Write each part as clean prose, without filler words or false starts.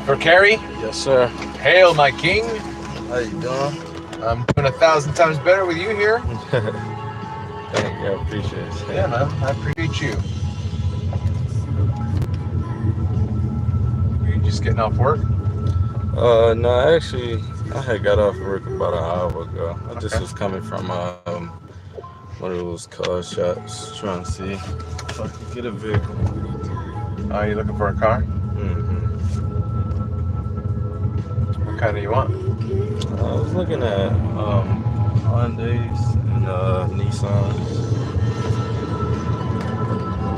For Kerry? Yes, sir. Hail, my king. How you doing? I'm doing 1,000 times better with you here. Thank you. I appreciate it. Yeah, man. I appreciate you. Are you just getting off work? No, actually, I had got off work about an hour ago. I just was coming from one of those car shops, trying to see if I could get a vehicle. Oh, you looking for a car? Mm-hmm. What kind do you want? I was looking at Hyundais and Nissans.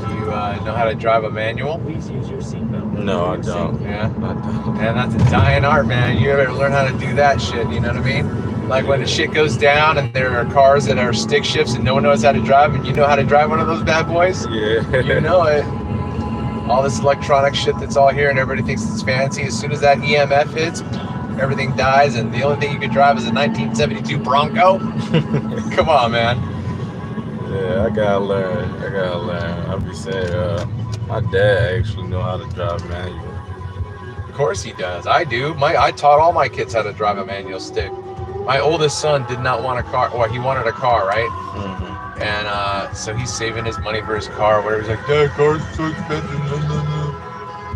Do you know how to drive a manual? Please use your seatbelt. No, I don't. Yeah? I don't. Man, that's a dying art, man. You ever learn how to do that shit, you know what I mean? Like when the shit goes down and there are cars that are stick shifts and no one knows how to drive, and you know how to drive one of those bad boys? Yeah. You know it. All this electronic shit that's all here and everybody thinks it's fancy. As soon as that EMF hits, everything dies, and the only thing you can drive is a 1972 Bronco. Come on, man. Yeah, I gotta learn. I'll be saying, my dad actually know how to drive manual. Of course he does. I do. I taught all my kids how to drive a manual stick. My oldest son did not want a car. Well, he wanted a car, right? Mm-hmm. And so he's saving his money for his car. Whatever. He's like, Dad, car's so expensive.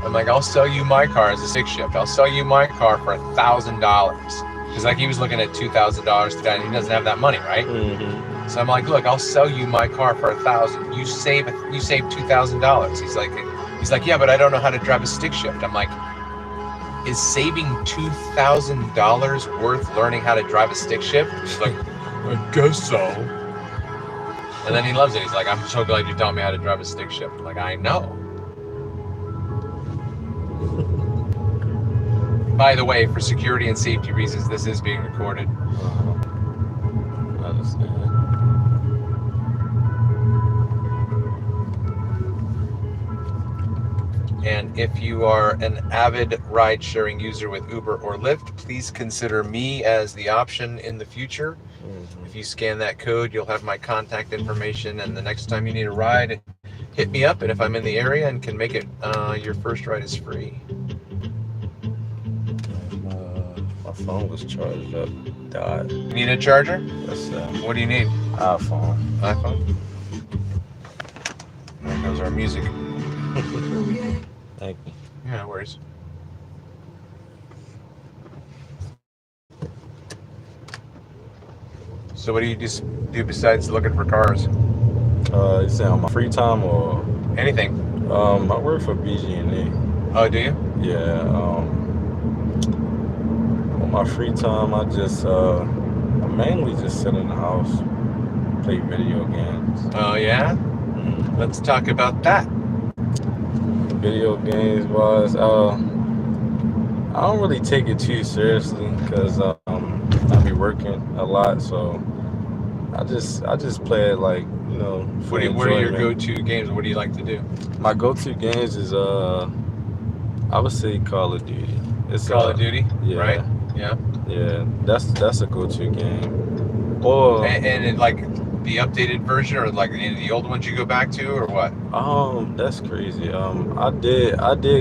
I'm like, I'll sell you my car as a stick shift. I'll sell you my car for $1,000. Because like he was looking at $2,000 today, and he doesn't have that money, right? Mm-hmm. So I'm like, look, I'll sell you my car for $1,000. You save $2,000. He's like, yeah, but I don't know how to drive a stick shift. I'm like, is saving $2,000 worth learning how to drive a stick shift? He's like, I guess so. And then he loves it. He's like, I'm so glad you taught me how to drive a stick shift. I'm like, I know. By the way, for security and safety reasons, this is being recorded. I understand. And if you are an avid ride-sharing user with Uber or Lyft, please consider me as the option in the future. Mm-hmm. If you scan that code, you'll have my contact information, and the next time you need a ride, hit me up, and if I'm in the area and can make it, your first ride is free. My phone was charged up, died. You need a charger? That's What do you need? iPhone. iPhone. There goes our music. Thank you. Yeah, no worries. So what do you just do besides looking for cars? You say on my free time or Anything? I work for BG&E. Oh, do you? Yeah. On my free time, I mainly just sit in the house, play video games. Oh, yeah? Let's talk about that. Video games wise, I don't really take it too seriously because I be working a lot, so I just play it like, you know, for What are your enjoyment. go-to games? What do you like to do? My go-to games is I would say Call of Duty. It's Call of Duty, yeah, right? Yeah. yeah. That's a go-to game. Or And it, like the updated version, or like any of the old ones you go back to, or what? that's crazy. I did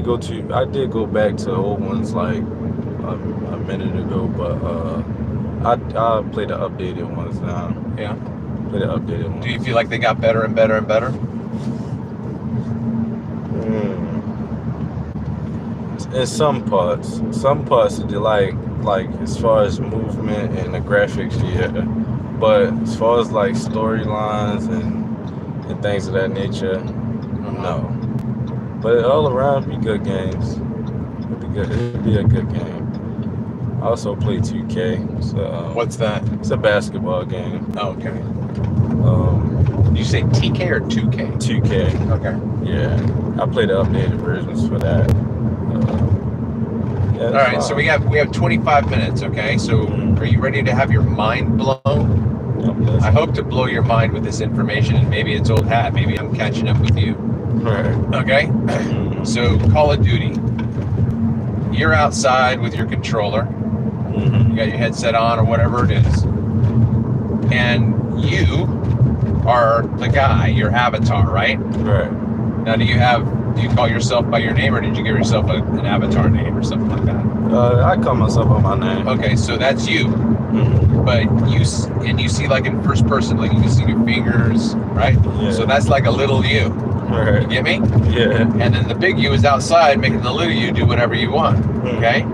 go back to old ones like a minute ago, but I play the updated ones now. Yeah. Play the updated ones. Do you feel like they got better and better and better? In some parts they like as far as movement and the graphics, yeah. But as far as like storylines and things of that nature, no. But all around be good games. It'd be a good game. I also play 2K. So What's that? it's a basketball game. Oh, okay. Did you say TK or 2K? 2K. Okay. Yeah, I play the updated versions for that. Yeah, all right, so we have 25 minutes. Okay, so are you ready to have your mind blown? Yes. I hope to blow your mind with this information, and maybe it's old hat. Maybe I'm catching up with you. Right. Okay. So Call of Duty. You're outside with your controller. You got your headset on or whatever it is, and you are the guy, your avatar, right? Right. Now, do you call yourself by your name, or did you give yourself an avatar name or something like that? I call myself by my name. Okay, so that's you. But you see like in first person, like you can see your fingers, right? Yeah. So that's like a little you. Right. You get me? Yeah. And then the big you is outside making the little you do whatever you want. Okay?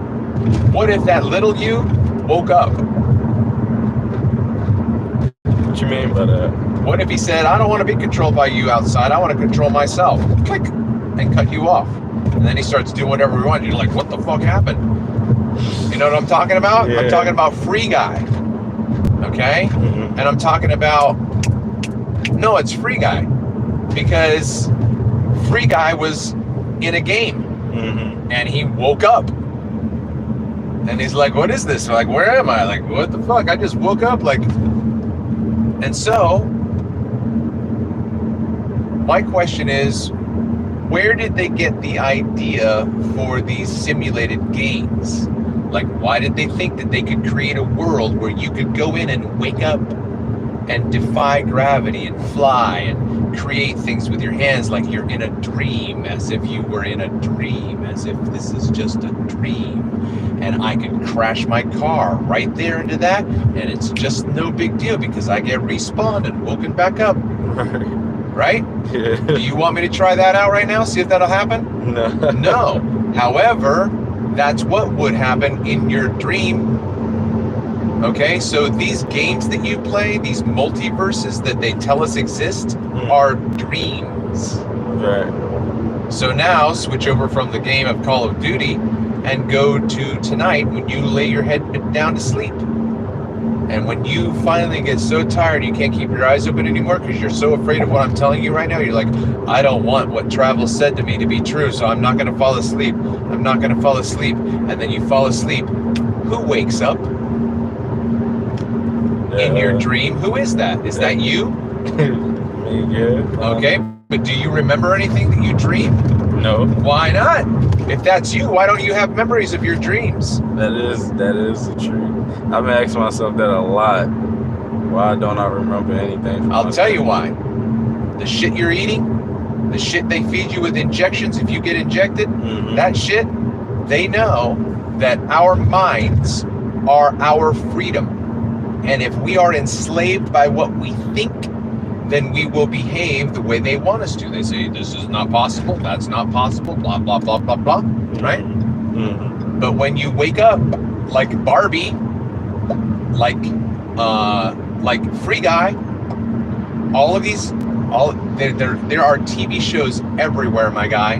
What if that little you woke up? What you mean by that? What if he said, I don't want to be controlled by you outside, I want to control myself? Click, and cut you off. And then he starts doing whatever he wants. You're like, what the fuck happened? You know what I'm talking about? Yeah. I'm talking about Free Guy. Okay? And I'm talking about, no, it's Free Guy. Because Free Guy was in a game. And he woke up. And he's like, what is this? Like, where am I? Like, what the fuck? I just woke up, like... And so, my question is, where did they get the idea for these simulated games? Like, why did they think that they could create a world where you could go in and wake up and defy gravity and fly and create things with your hands like you're in a dream, as if you were in a dream, as if this is just a dream? And I could crash my car right there into that, and it's just no big deal because I get respawned and woken back up. Right? Yeah. Do you want me to try that out right now? See if that'll happen? No. No. However, that's what would happen in your dream. Okay, so these games that you play, these multiverses that they tell us exist, are dreams. Right. So now, switch over from the game of Call of Duty and go to tonight when you lay your head down to sleep. And when you finally get so tired you can't keep your eyes open anymore because you're so afraid of what I'm telling you right now, you're like, I don't want what Trav-EL said to me to be true, so I'm not going to fall asleep. I'm not going to fall asleep. And then you fall asleep. Who wakes up in your dream? Who is that? Is that you? Me, yeah. Okay, but do you remember anything that you dreamed? No. Why not? If that's you, why don't you have memories of your dreams? That is the truth. I've been asking myself that a lot. Why don't I remember anything from I'll tell you why. The shit you're eating, the shit they feed you with injections if you get injected, that shit, they know that our minds are our freedom. And if we are enslaved by what we think, then we will behave the way they want us to. They say, this is not possible, that's not possible, blah, blah, blah, blah, blah, right? Mm-hmm. But when you wake up like Barbie, like Free Guy, there are TV shows everywhere, my guy,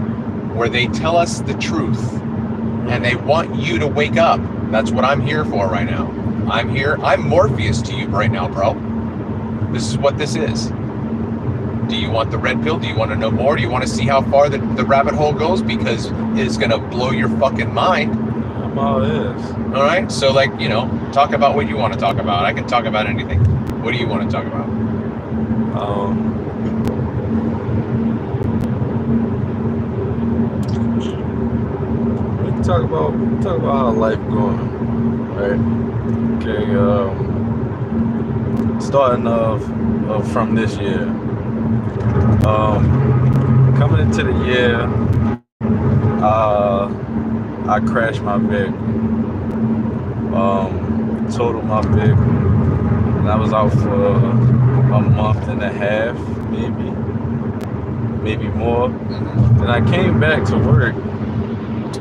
where they tell us the truth and they want you to wake up. That's what I'm here for right now. I'm Morpheus to you right now, bro. This is what this is. Do you want the red pill? Do you want to know more? Do you want to see how far the rabbit hole goes? Because it's going to blow your fucking mind. I'm all ears. All right? So, like, you know, talk about what you want to talk about. I can talk about anything. What do you want to talk about? We can talk about how life going, right? Okay, starting off from this year. Coming into the year, I crashed my vehicle. Totaled my vehicle, and I was out for a month and a half, maybe more. Mm-hmm. And I came back to work.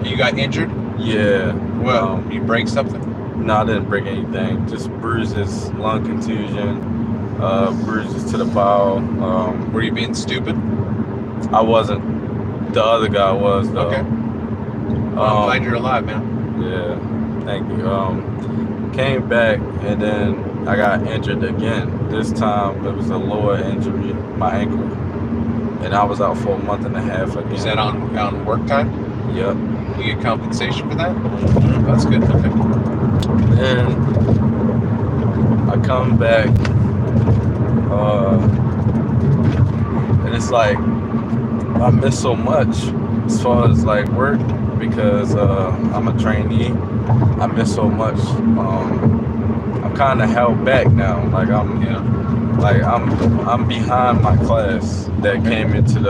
You got injured? Yeah. Well, you break something? No, I didn't break anything. Just bruises, lung contusion, bruises to the bowel. Were you being stupid? I wasn't. The other guy was, though. Okay. Well, I'm glad you're alive, man. Yeah, thank you. Came back, and then I got injured again. This time, it was a lower injury, my ankle. And I was out for a month and a half again. Is that on work time? Yep. You get compensation for that? That's good. Okay. Then I come back, and it's like I miss so much as far as like work because I'm a trainee. I miss so much. I'm kind of held back now. Like I'm behind my class that came into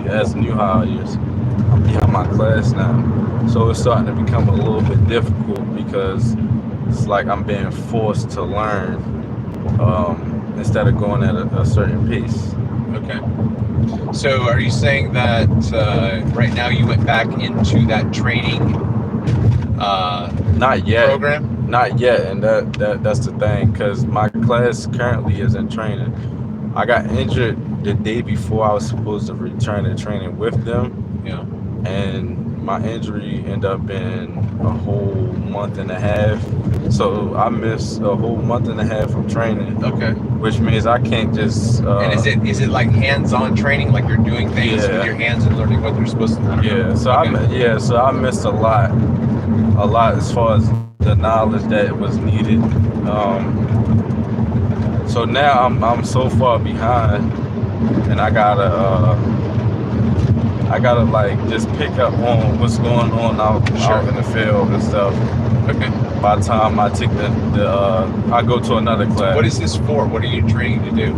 as new hires. I'm behind my class now, so it's starting to become a little bit difficult because it's like I'm being forced to learn instead of going at a certain pace. Okay. So are you saying that right now you went back into that training Not yet. program? Not yet, and that's the thing, because my class currently is in training. I got injured the day before I was supposed to return to training with them. Yeah. And my injury ended up being a whole month and a half. So I missed a whole month and a half of training. Okay. Which means I can't just. And is it like hands-on training, like you're doing things with your hands and learning what they're supposed to do? Yeah. So I missed a lot as far as the knowledge that was needed. So now I'm so far behind, and I gotta like just pick up on what's going on out in the field and stuff. Okay. By the time I take I go to another class. What is this for? What are you training to do?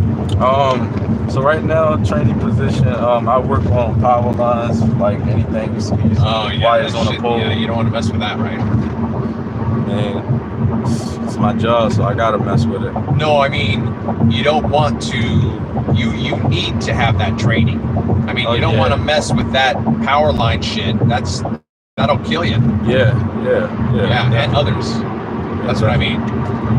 So right now, training position, I work on power lines, like anything you see, wires on a pole. Yeah, you don't want to mess with that, right? And it's my job, so I gotta mess with it. No, I mean, you don't want to, you need to have that training. I mean, you don't want to mess with that power line shit. That'll kill you. Yeah, and others. That's what I mean.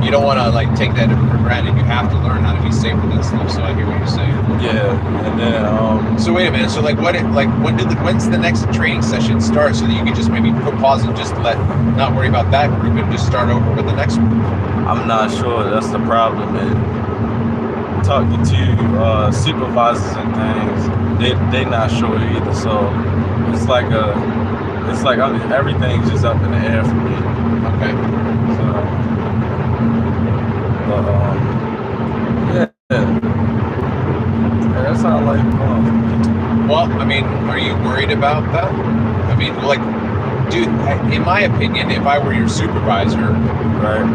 You don't want to like take that for granted. You have to learn how to be safe with that stuff. So I hear what you're saying. Yeah, and then So wait a minute. So when's the next training session start? So that you can just maybe put pause and just not worry about that group and just start over with the next one. I'm not sure. That's the problem. And talking to supervisors and things, they not sure either. So it's like everything's just up in the air for me. Okay. So, that's how life goes. Well, I mean, are you worried about that? I mean, like, dude, in my opinion, if I were your supervisor, right?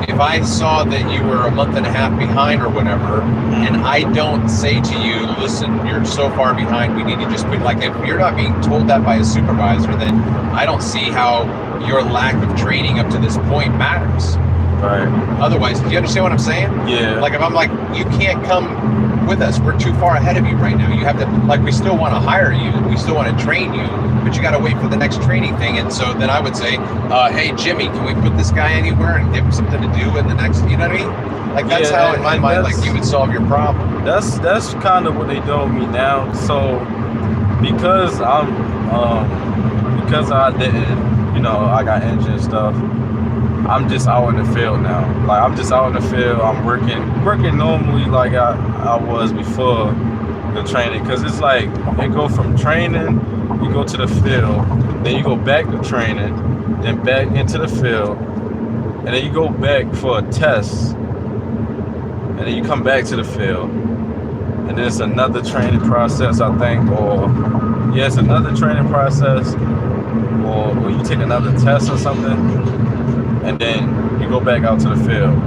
If I saw that you were a month and a half behind or whatever, and I don't say to you, listen, you're so far behind, we need to just put, like, if you're not being told that by a supervisor, then I don't see how your lack of training up to this point matters. Right. Otherwise, do you understand what I'm saying? Yeah. Like, if I'm like, you can't come with us. We're too far ahead of you right now. You have to, like, we still want to hire you. We still want to train you, but you got to wait for the next training thing. And so then I would say, hey, Jimmy, can we put this guy anywhere and give him something to do in the next, you know what I mean? Like, that's how, in my mind, like, you would solve your problem. That's kind of what they do with me now. So because because I didn't, you know, I got injured and stuff, I'm just out in the field now. Like, I'm just out in the field. I'm working normally like I was before the training. Because it's like, you go from training, you go to the field, then you go back to training, then back into the field, and then you go back for a test, and then you come back to the field. And then it's another training process, I think, or yeah, it's another training process, or you take another test or something, and then you go back out to the field.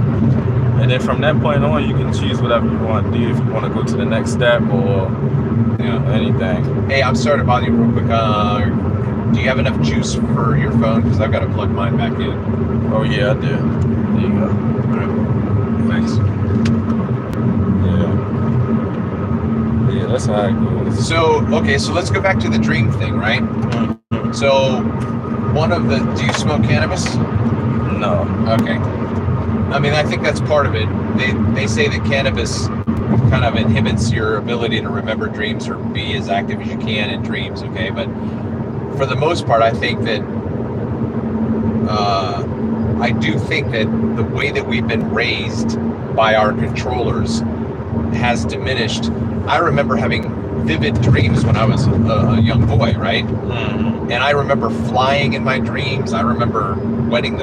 And then from that point on, you can choose whatever you want to do, if you want to go to the next step or, you know, anything. Hey, I'm sorry to bother you real quick. Do you have enough juice for your phone? Because I've got to plug mine back in. Oh yeah, I do. There you go. All right. Thanks. Yeah, that's how it goes. So, okay, so let's go back to the dream thing, right? Mm-hmm. So, do you smoke cannabis? No. Okay. I mean, I think that's part of it. They say that cannabis kind of inhibits your ability to remember dreams or be as active as you can in dreams, okay? But for the most part, I think that, I do think that the way that we've been raised by our controllers has diminished. I remember having vivid dreams when I was a young boy, right? Mm-hmm. And I remember flying in my dreams. I remember wetting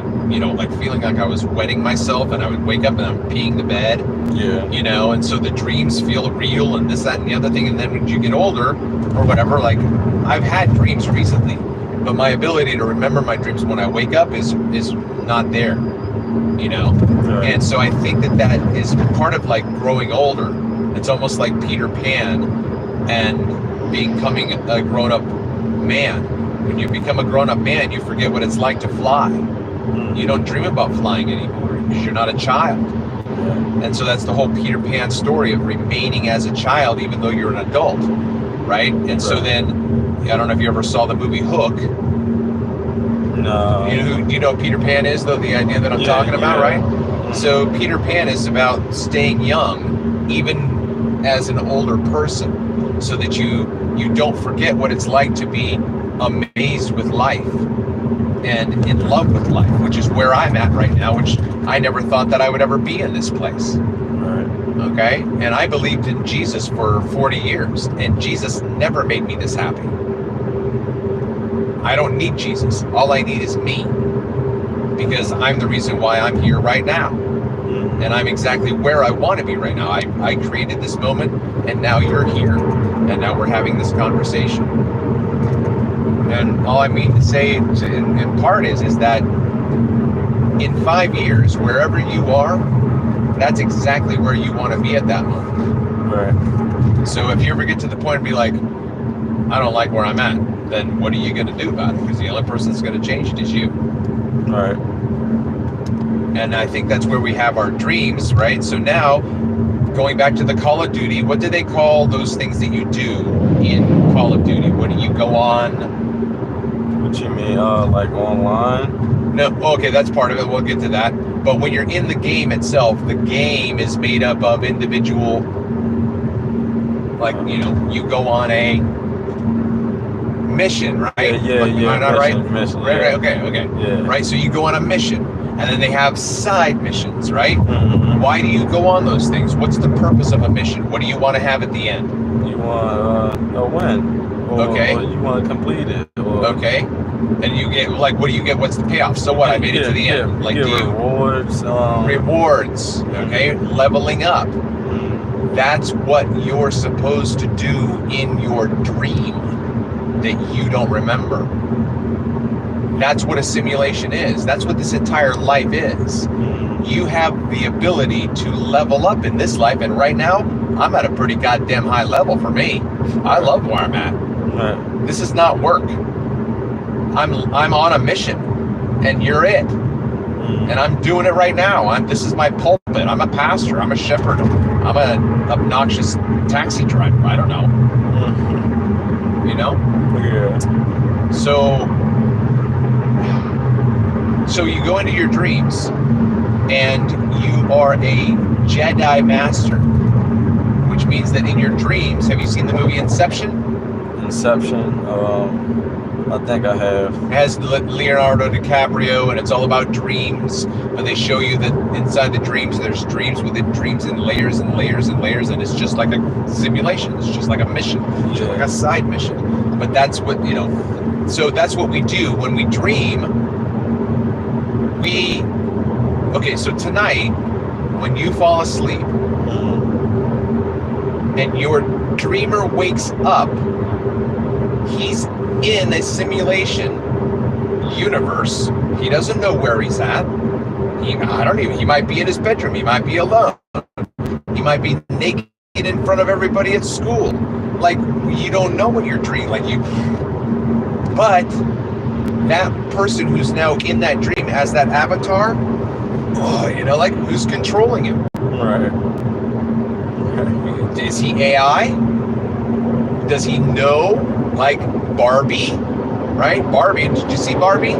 like feeling like I was wetting myself, and I would wake up and I'm peeing the bed. Yeah. You know, and so the dreams feel real and this, that, and the other thing. And then when you get older or whatever, like, I've had dreams recently, but my ability to remember my dreams when I wake up is not there, you know? Right. And so I think that is part of, like, growing older. It's almost like Peter Pan and becoming a grown-up man. When you become a grown-up man, you forget what it's like to fly. You don't dream about flying anymore because you're not a child. And so that's the whole Peter Pan story of remaining as a child even though you're an adult, right? And so then, I don't know if you ever saw the movie Hook. No. Do you know what Peter Pan is, though? The idea that I'm talking about, right? So Peter Pan is about staying young even as an older person, so that you don't forget what it's like to be amazed with life and in love with life, which is where I'm at right now, which I never thought that I would ever be in this place. Right. Okay? And I believed in Jesus for 40 years, and Jesus never made me this happy. I don't need Jesus. All I need is me, because I'm the reason why I'm here right now. And I'm exactly where I want to be right now. I created this moment, and now you're here, and now we're having this conversation. And all I mean to say in part is that in 5 years, wherever you are, that's exactly where you want to be at that moment. Right. So if you ever get to the point and be like, I don't like where I'm at, then what are you going to do about it? Because the only person that's going to change it is you. Right. And I think that's where we have our dreams, right? So now, going back to the Call of Duty, what do they call those things that you do in Call of Duty? What do you go on? What you mean, like online? No, okay, that's part of it. We'll get to that. But when you're in the game itself, the game is made up of individual, like, you go on a mission, right? Yeah. Mission, right, okay. Yeah. Right, so you go on a mission, and then they have side missions, right? Mm-hmm. Why do you go on those things? What's the purpose of a mission? What do you want to have at the end? You want a win. Or you want to complete it. Okay. And you get, like, what do you get? What's the payoff? So what? I made it to the end. Like, rewards. Rewards. Okay. Leveling up. That's what you're supposed to do in your dream that you don't remember. That's what a simulation is. That's what this entire life is. You have the ability to level up in this life, and right now, I'm at a pretty goddamn high level for me. I love where I'm at. Right. This is not work. I'm on a mission, and you're it. And I'm doing it right now. This is my pulpit. it. I'm a pastor. I'm a shepherd. I'm an obnoxious taxi driver. I don't know. You know? Yeah. So you go into your dreams, and you are a Jedi Master, which means that in your dreams, have you seen the movie Inception? Inception. I think I have. It has Leonardo DiCaprio, and it's all about dreams. But they show you that inside the dreams, there's dreams within dreams, and layers and layers and layers, and it's just like a simulation. It's just like a mission, it's just like a side mission. But that's what, you know. So that's what we do when we dream. Okay, so tonight, when you fall asleep, and your dreamer wakes up, he's in a simulation universe. He doesn't know where he's at. He might be in his bedroom. He might be alone. He might be naked in front of everybody at school. Like, you don't know what you're dreaming. But that person who's now in that dream as that avatar, like, who's controlling him? Right. Is he AI? Does he know, like Barbie? Right? Barbie. Did you see Barbie?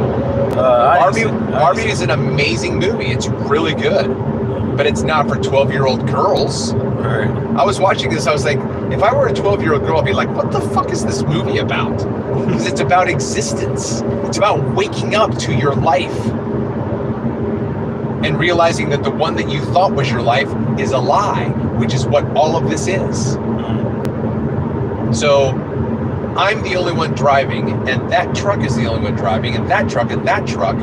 Barbie is an amazing movie. It's really good. But it's not for 12-year-old girls. Right. I was watching this, I was like, if I were a 12-year-old girl, I'd be like, what the fuck is this movie about? Because it's about existence. It's about waking up to your life and realizing that the one that you thought was your life is a lie, which is what all of this is. So I'm the only one driving, and that truck is the only one driving, and that truck, and that truck,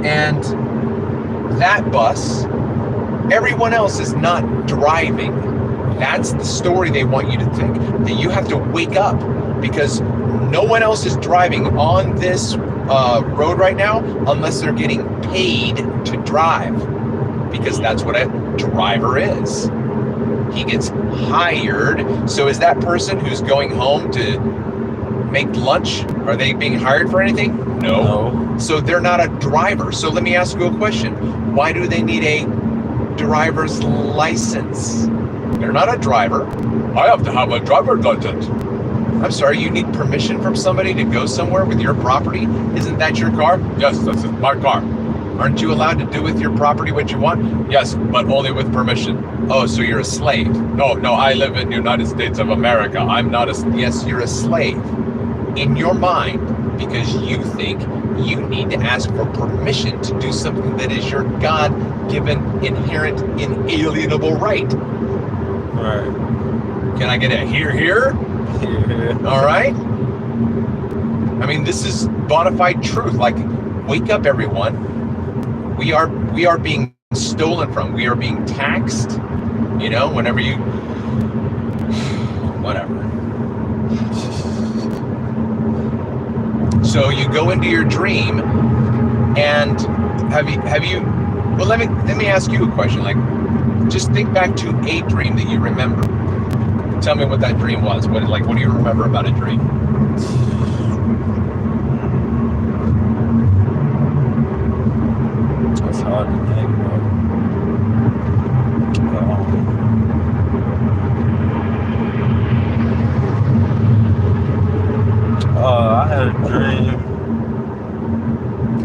and that bus. Everyone else is not driving. That's the story they want you to think, that you have to wake up because no one else is driving on this road right now unless they're getting paid to drive, because that's what a driver is. He gets hired. So is that person who's going home to make lunch, are they being hired for anything? No. So they're not a driver. So let me ask you a question. Why do they need a driver's license? They're not a driver. I have to have a driver's license. I'm sorry, you need permission from somebody to go somewhere with your property? Isn't that your car? Yes, this is my car. Aren't you allowed to do with your property what you want? Yes, but only with permission. Oh, so you're a slave? No, I live in the United States of America. I'm not a... Yes, you're a slave. In your mind, because you think you need to ask for permission to do something that is your God-given, inherent, inalienable right. Right. Can I get a here? Yeah. All right? I mean, this is bona fide truth. Like, wake up, everyone. We are being stolen from. We are being taxed. You know, whenever you... Whatever. So you go into your dream, and have you? Well, let me ask you a question. Like, just think back to a dream that you remember. Tell me what that dream was. What do you remember about a dream? It's hard to think about.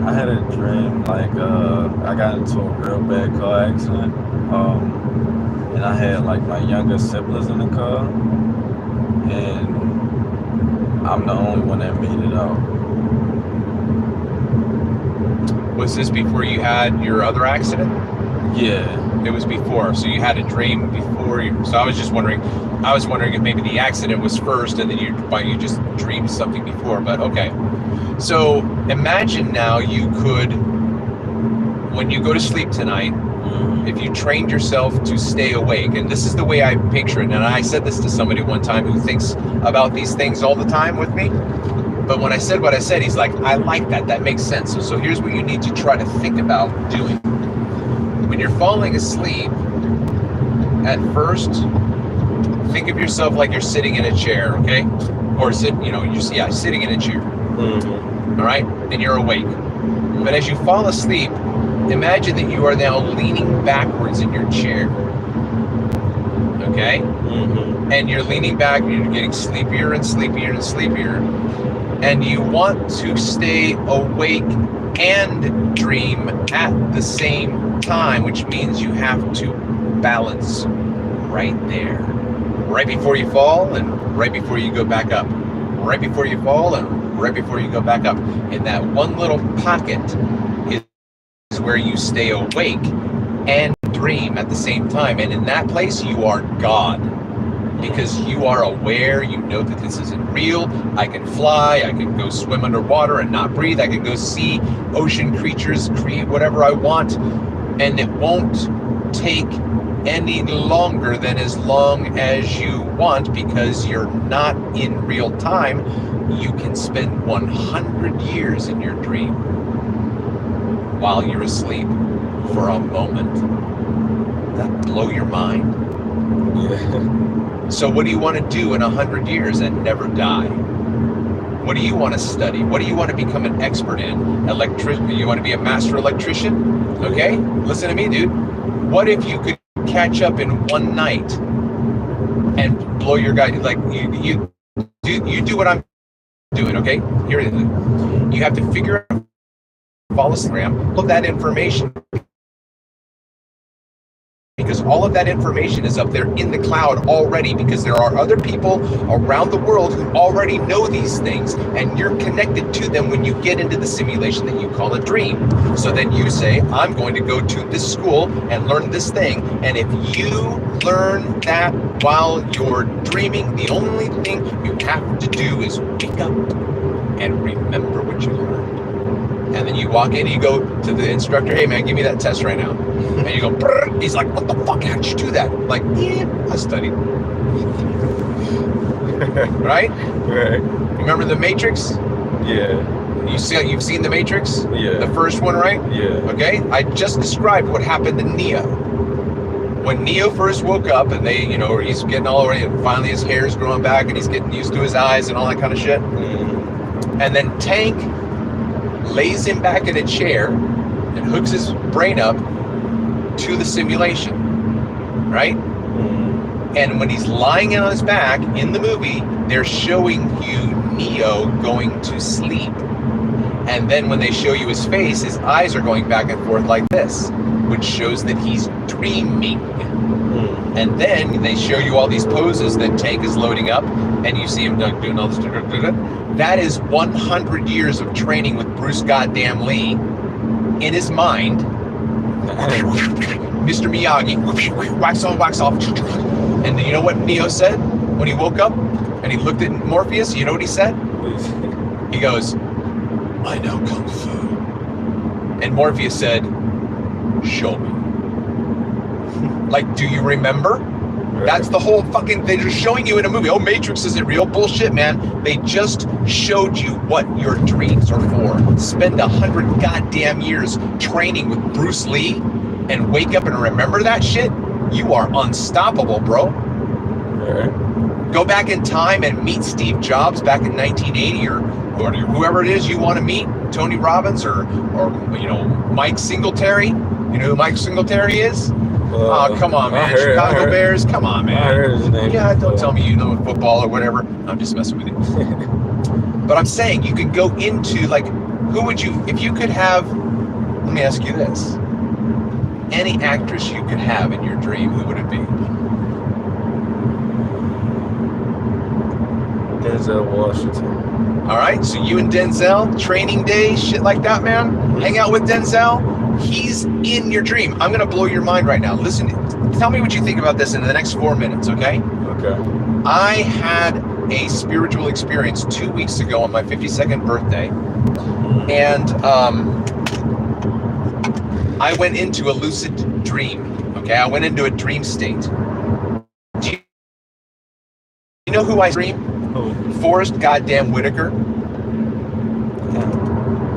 I had a dream like I got into a real bad car accident, and I had like my younger siblings in the car, and I'm the only one that made it out. Was this before you had your other accident? Yeah. It was before, so you had a dream before you. So I was wondering if maybe the accident was first, and then you just dreamed something before. But okay. So imagine now you could, when you go to sleep tonight, if you trained yourself to stay awake, and this is the way I picture it, and I said this to somebody one time who thinks about these things all the time with me. But when I said what I said, he's like, I like that. That makes sense. So here's what you need to try to think about doing. When you're falling asleep, at first, think of yourself like you're sitting in a chair, okay? Or sitting in a chair. Mm-hmm. All right? And you're awake. But as you fall asleep, imagine that you are now leaning backwards in your chair. Okay? Mm-hmm. And you're leaning back and you're getting sleepier and sleepier and sleepier. And you want to stay awake and dream at the same time, which means you have to balance right there. Right before you fall and right before you go back up. Right before you fall and right before you go back up. In that one little pocket is where you stay awake and dream at the same time. And in that place, you are God. Because you are aware, you know that this isn't real. I can fly, I can go swim underwater and not breathe. I can go see ocean creatures, create whatever I want. And it won't take any longer than as long as you want because you're not in real time. You can spend 100 years in your dream while you're asleep for a moment. That blow your mind? Yeah. So what do you want to do in 100 years and never die? What do you want to study? What do you want to become an expert in? You want to be a master electrician? Okay, listen to me, dude. What if you could catch up in one night and blow your guy? Like you do what I'm doing. Okay, here it is. You have to figure out, follow Instagram, pull that information. Because all of that information is up there in the cloud already, because there are other people around the world who already know these things, and you're connected to them when you get into the simulation that you call a dream. So then you say, I'm going to go to this school and learn this thing, and if you learn that while you're dreaming, the only thing you have to do is wake up and remember what you learned. And then you walk in, you go to the instructor, hey man, give me that test right now. And you go, brrr. He's like, what the fuck, how'd you do that? I'm like, yeah, I studied. Right? Right. Remember The Matrix? Yeah. You've seen The Matrix? Yeah. The first one, right? Yeah. Okay, I just described what happened to Neo. When Neo first woke up and he's getting all ready, and finally his hair's growing back and he's getting used to his eyes and all that kind of shit. Mm-hmm. And then Tank lays him back in a chair and hooks his brain up to the simulation, right? Mm-hmm. And when he's lying on his back in the movie, they're showing you Neo going to sleep. And then when they show you his face, his eyes are going back and forth like this, which shows that he's dreaming. Mm-hmm. And then they show you all these poses that Tank is loading up, and you see him doing all this. That is 100 years of training with Bruce goddamn Lee in his mind. Mr. Miyagi, wax on, wax off. And you know what Neo said when he woke up and he looked at Morpheus? You know what he said? He goes, I know Kung Fu. And Morpheus said, show me. Like, do you remember? Right. That's the whole fucking, they're just showing you in a movie. Oh, Matrix isn't real. Bullshit, man. They just showed you what your dreams are for. Spend 100 goddamn years training with Bruce Lee and wake up and remember that shit. You are unstoppable, bro. Right. Go back in time and meet Steve Jobs back in 1980 or whoever it is you want to meet, Tony Robbins or Mike Singletary. You know who Mike Singletary is? Oh, come on, man. Chicago Bears. Come on, man. I heard his name. Yeah, don't tell me you know football or whatever. I'm just messing with you. But I'm saying you could go into, like, who would you, if you could have, let me ask you this. Any actress you could have in your dream, who would it be? Denzel Washington. All right, so you and Denzel, training day, shit like that, man. Hang out with Denzel. He's in your dream. I'm gonna blow your mind right now. Listen, tell me what you think about this in the next 4 minutes, okay? Okay. I had a spiritual experience 2 weeks ago on my 52nd birthday, and I went into a lucid dream. Okay, I went into a dream state. Do you know who I dream? Who? Forrest goddamn Whitaker.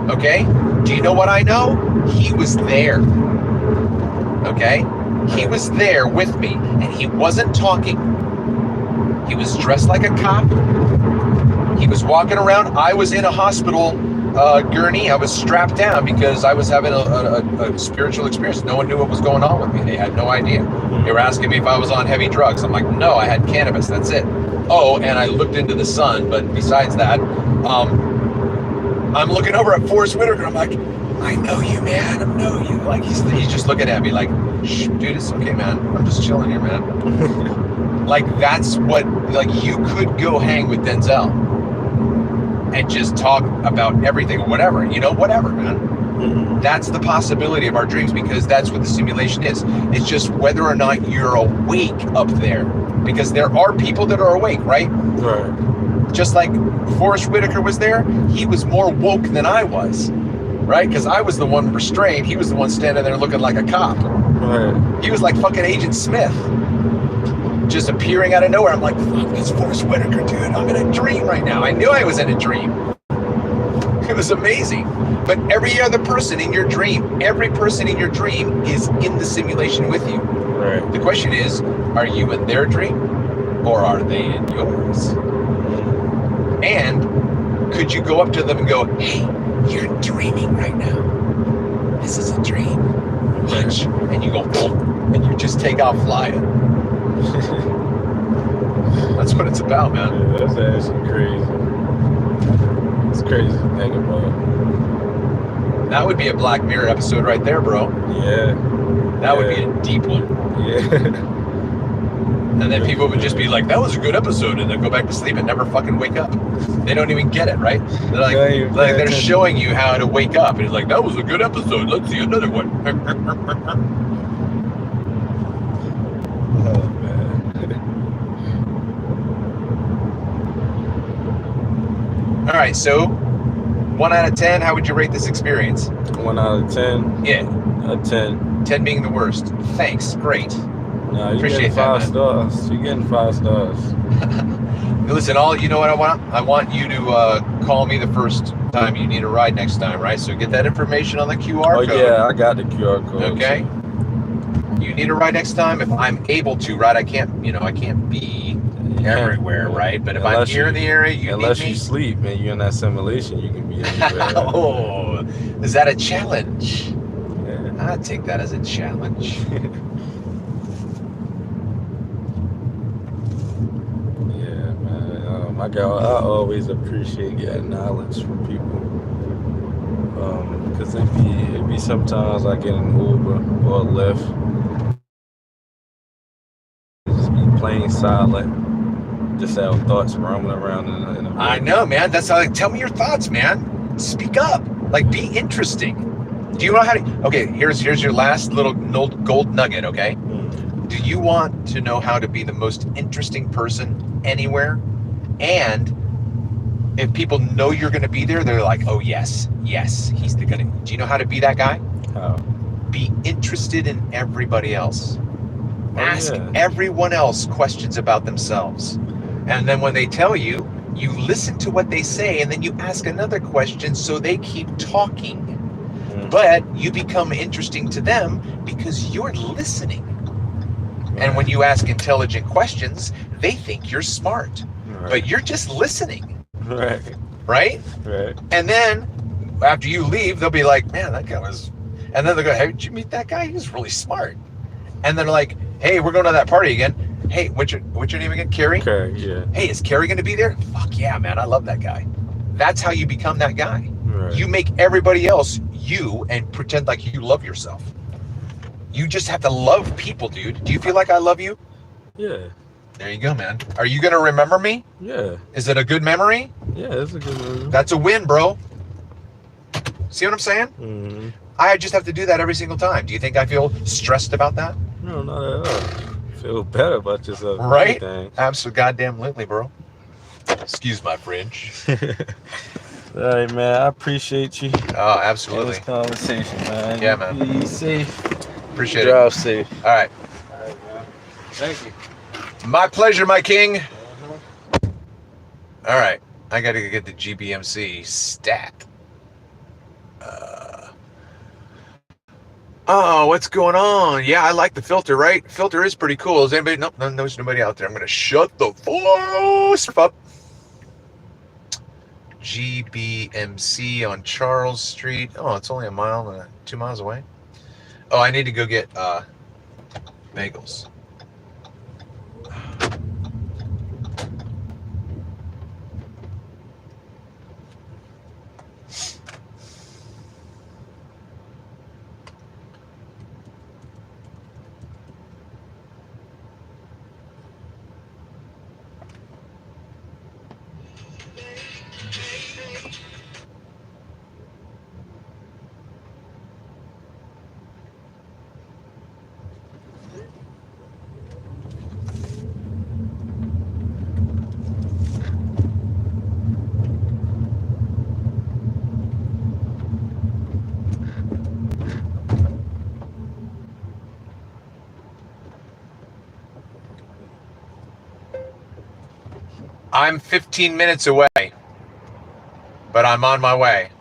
Okay? Do you know what I know? He was there. Okay? He was there with me, and he wasn't talking. He was dressed like a cop. He was walking around. I was in a hospital gurney. I was strapped down because I was having a spiritual experience. No one knew what was going on with me. They had no idea. They were asking me if I was on heavy drugs. I'm like, no, I had cannabis. That's it. Oh, and I looked into the sun. But besides that, I'm looking over at Forrest Whitaker. I'm like, I know you, man. I know you. Like he's just looking at me like, shh, dude, it's okay, man. I'm just chilling here, man. Like that's what, like you could go hang with Denzel and just talk about everything or whatever, whatever, man. That's the possibility of our dreams because that's what the simulation is. It's just whether or not you're awake up there, because there are people that are awake, right? Right. Just like Forrest Whitaker was there, he was more woke than I was, right? Because I was the one restrained. He was the one standing there looking like a cop. Right. He was like fucking Agent Smith, just appearing out of nowhere. I'm like, fuck, that's Forrest Whitaker, dude. I'm in a dream right now. I knew I was in a dream. It was amazing. But every other person in your dream, every person in your dream is in the simulation with you. Right. The question is, are you in their dream or are they in yours? And could you go up to them and go, hey, you're dreaming right now. This is a dream. Watch. And you go, boom, and you just take off flying. That's what it's about, man. Yeah, that's actually crazy. It's crazy to think about. That would be a Black Mirror episode right there, bro. Yeah. That would be a deep one. Yeah. And then people would just be like, that was a good episode, and then go back to sleep and never fucking wake up. They don't even get it, right? They're like they're showing you how to wake up. And it's like, that was a good episode. Let's see another one. Oh, man. All right, so 1 out of 10, how would you rate this experience? 1 out of 10? Yeah. A 10. 10 being the worst. Thanks, great. No, you're Appreciate getting that, 5 stars. You're getting 5 stars. Listen, you know what I want? I want you to call me the first time you need a ride next time, right? So get that information on the QR code. Oh, yeah, I got the QR code. Okay. You need a ride next time. If I'm able to, right? I can't be everywhere, right? But if I'm here in the area, you unless need me. you sleep and you're in that simulation, you can be anywhere. Oh, is that a challenge? Yeah. I'd take that as a challenge. Yeah, man. I always appreciate getting knowledge from people. Cause it be sometimes I get an Uber or a Lyft, just be plain silent, just have thoughts roaming around in a I know, man. That's how. Tell me your thoughts, man. Speak up. Like, be interesting. Do you know how to? Okay, here's your last little gold nugget. Okay. Do you want to know how to be the most interesting person anywhere? And if people know you're going to be there, they're like, oh, yes, he's the gonna. Do you know how to be that guy? How? Be interested in everybody else. Ask yeah. everyone else questions about themselves. And then when they tell you, you listen to what they say, and then you ask another question so they keep talking. But you become interesting to them because you're listening. And when you ask intelligent questions, they think you're smart. Right. But you're just listening. Right. Right? Right. And then after you leave, they'll be like, man, that guy was... And then they'll go, hey, did you meet that guy? He was really smart. And then they're like, hey, we're going to that party again. Hey, what's your name again? Kerry? Kerry, yeah. Hey, is Kerry going to be there? Fuck yeah, man. I love that guy. That's how you become that guy. Right. You make everybody else you and pretend like you love yourself. You just have to love people, dude. Do you feel like I love you? Yeah. There you go, man. Are you going to remember me? Yeah. Is it a good memory? Yeah, it's a good movie. That's a win, bro. See what I'm saying? Mm-hmm. I just have to do that every single time. Do you think I feel stressed about that? No, not at all. Feel better about yourself. Right? Absolutely, bro. Excuse my French. All right, man. I appreciate you. Oh, absolutely. This conversation, man. Yeah, man. Be safe. Appreciate Drive it. safe. All right. All right, man. Thank you. My pleasure, my king. All right. I got to get the GBMC stat. Oh, what's going on? Yeah, I like the filter, right? Filter is pretty cool. Is anybody? Nope, no, there's nobody out there. I'm going to shut the voice up. GBMC on Charles Street. Oh, it's only 2 miles away. Oh, I need to go get bagels. I'm 15 minutes away, but I'm on my way.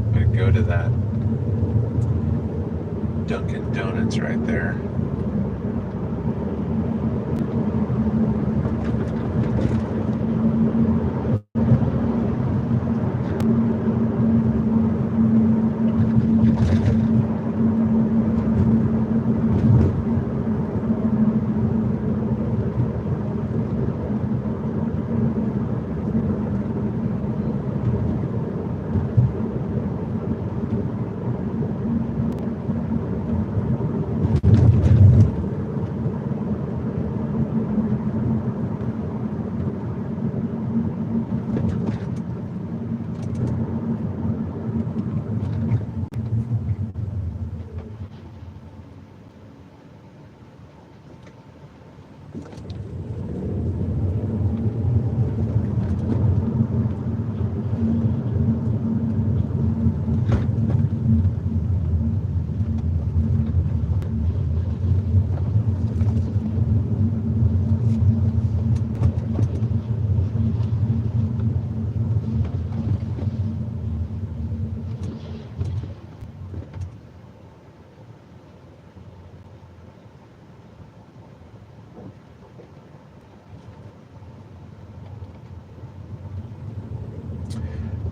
I'm gonna go to that Dunkin' Donuts right there.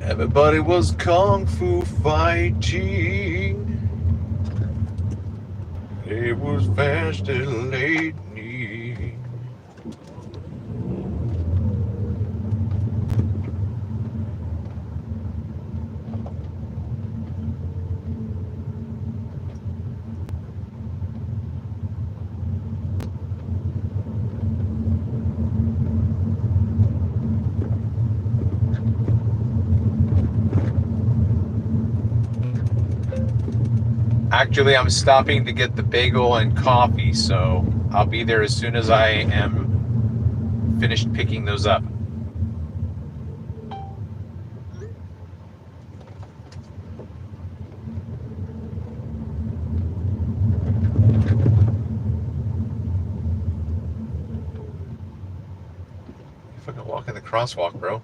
Everybody was kung fu fighting. It was fast and lightning. Actually, I'm stopping to get the bagel and coffee, so I'll be there as soon as I am finished picking those up. You're fucking walking the crosswalk, bro.